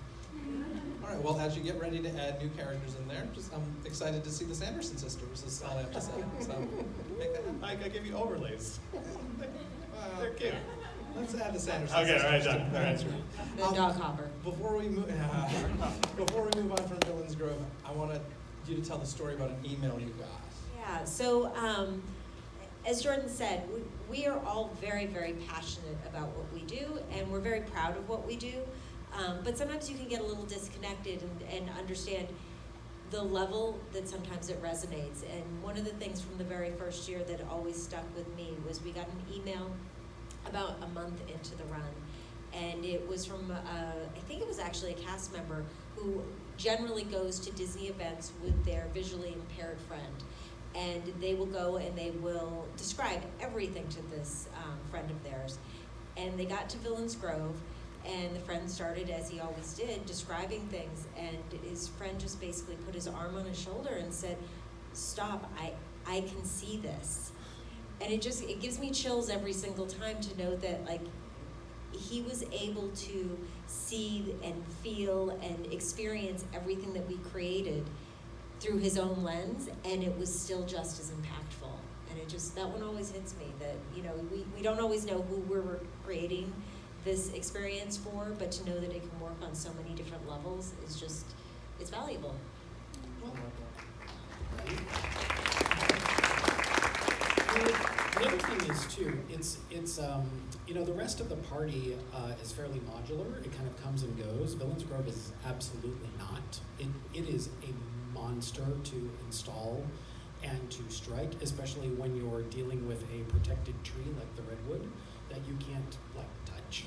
All right, well, as you get ready to add new characters in there, I'm excited to see the Sanderson Sisters, is all I have to say. So, make that happen. I give you overlays. They're cute. Let's add the Sanderson Okay, all right, Sisters done. to All right. that. The dog hopper. Before we move, before we move on from Billings Grove, I want you to tell the story about an email you got. Yeah, so as Jordan said, we are all very, very passionate about what we do, and we're very proud of what we do. But sometimes you can get a little disconnected and understand the level that sometimes it resonates. And one of the things from the very first year that always stuck with me was we got an email about a month into the run. And it was from, I think it was actually a cast member who generally goes to Disney events with their visually impaired friend. And they will go and they will describe everything to this friend of theirs. And they got to Billings Grove, and the friend started, as he always did, describing things. And his friend just basically put his arm on his shoulder and said, "Stop, I can see this." And it gives me chills every single time to know that, like, he was able to see and feel and experience everything that we created through his own lens, and it was still just as impactful. And that one always hits me, that, you know, we don't always know who we're creating this experience for, but to know that it can work on so many different levels is just, it's valuable. The other thing is too, it's you know, the rest of the party is fairly modular. It kind of comes and goes. Billings Grove is absolutely not. It is a monster to install and to strike, especially when you're dealing with a protected tree like the Redwood that you can't like touch.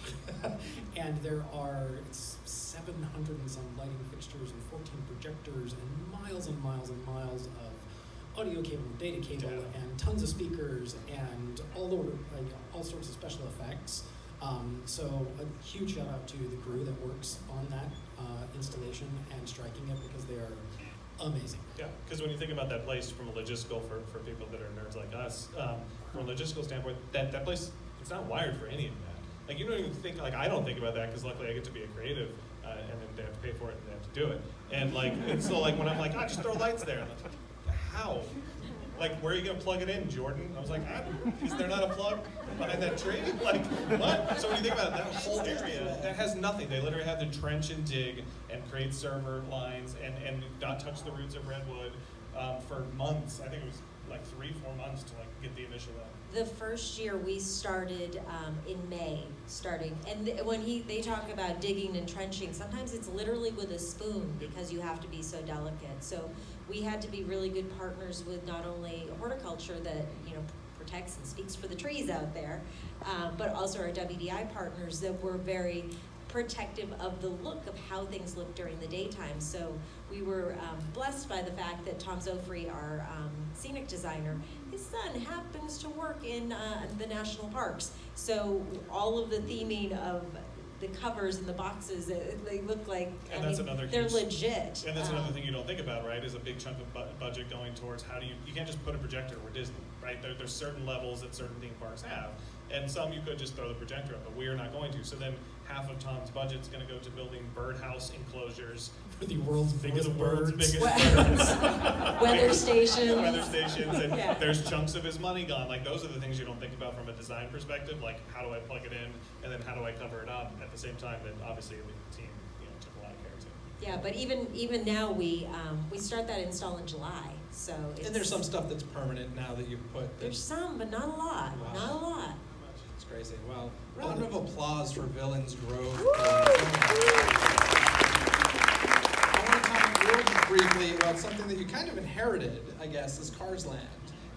And there are 700 and some lighting fixtures and 14 projectors and miles and miles and miles of audio cable, data cable, and tons of speakers and all sorts of special effects. So a huge shout out to the crew that works on that installation and striking it, because they are amazing. Yeah, because when you think about that place from a logistical, for people that are nerds like us, from a logistical standpoint, that place, it's not wired for any of that. Like, you don't even think, like, I don't think about that, because luckily I get to be a creative, and then they have to pay for it and they have to do it. And like, it's so like when I'm like, just throw lights there. I'm like, how? Like, where are you gonna plug it in, Jordan? I was like, is there not a plug behind that tree? Like, what? So when you think about it, that whole area, that has nothing. They literally had to trench and dig and create server lines and not touch the roots of Redwood for months. I think it was like 3-4 months to like get the initial out. The first year we started in May, and when they talk about digging and trenching, sometimes it's literally with a spoon, because you have to be so delicate. So we had to be really good partners with not only horticulture that, you know, protects and speaks for the trees out there, but also our WDI partners that were very protective of the look of how things look during the daytime. So we were blessed by the fact that Tom Zofrey, our scenic designer, his son happens to work in the national parks. So all of the theming of the covers and the boxes, they look like, they're legit. And that's another thing you don't think about, right, is a big chunk of budget going towards how do you can't just put a projector where Disney, right? There's certain levels that certain theme parks have. And some you could just throw the projector up, but we are not going to. So then half of Tom's budget is going to go to building birdhouse enclosures For the world's biggest birds. birds. Weather stations. Weather stations, and Yeah. there's chunks of his money gone. Like, those are the things you don't think about from a design perspective. Like, how do I plug it in, and then how do I cover it up at the same time that obviously the team, you know, took a lot of care to. Yeah, but even now we start that install in July. So it's, And there's some stuff that's permanent now that you've put. There's some, but not a lot. Wow. Not a lot. It's crazy. Well, round of applause for Billings Grove. Woo! I want to talk real briefly about something that you kind of inherited, I guess, is Cars Land.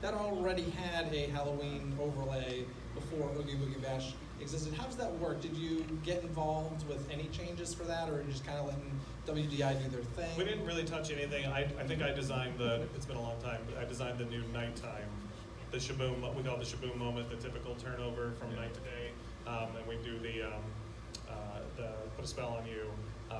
That already had a Halloween overlay before Oogie Boogie Bash existed. How does that work? Did you get involved with any changes for that, or are you just kind of letting WDI do their thing? We didn't really touch anything. I think I designed it's been a long time, but I designed the new nighttime, the shaboom, what we call the shaboom moment, the typical turnover from night to day, and we do the put a spell on you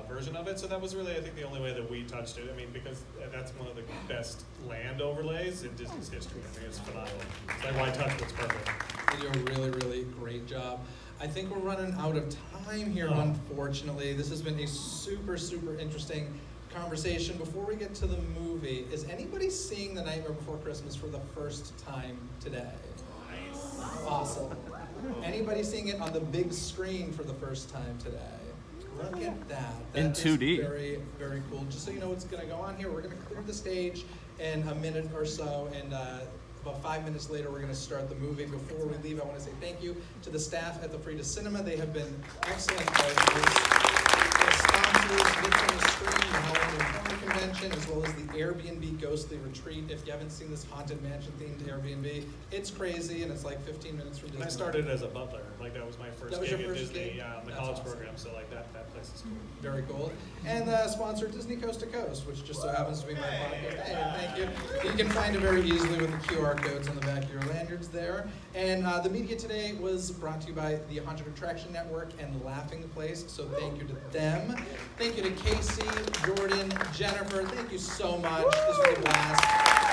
version of it. So that was really, I think, the only way that we touched it. I mean, because that's one of the best land overlays in Disney's history. I mean, it's phenomenal. It's like, why touch what's perfect? You do a really, really great job. I think we're running out of time here, unfortunately. This has been a super, super interesting conversation. Before we get to the movie, is anybody seeing The Nightmare Before Christmas for the first time today? Nice. Awesome. Anybody seeing it on the big screen for the first time today? Look at that. In That is 2D. Very, very cool. Just so you know what's going to go on here, we're going to clear the stage in a minute or so, and about 5 minutes later, we're going to start the movie. Before we leave, I want to say thank you to the staff at the Frida Cinema. They have been excellent partners. The sponsors, Lips on the Screen, the Halloween Horror Convention, as well as the Airbnb Ghostly Retreat. If you haven't seen this Haunted Mansion-themed Airbnb, it's crazy, and it's like 15 minutes from Disney. And I started as a butler. Like, that was my first That was gig your at first Disney, gig? yeah, on the That's college awesome. program. So, like, that place is cool. Very cool. And sponsor Dizney Coast To Coast, which just so happens to be my podcast. Hey, thank you. You can find it very easily with the QR codes on the back of your lanyards there. And the media today was brought to you by the Haunted Attraction Network and Laughing Place, so thank you to them. Thank you to Casey, Jordan, Jennifer. Thank you so much. This was a blast.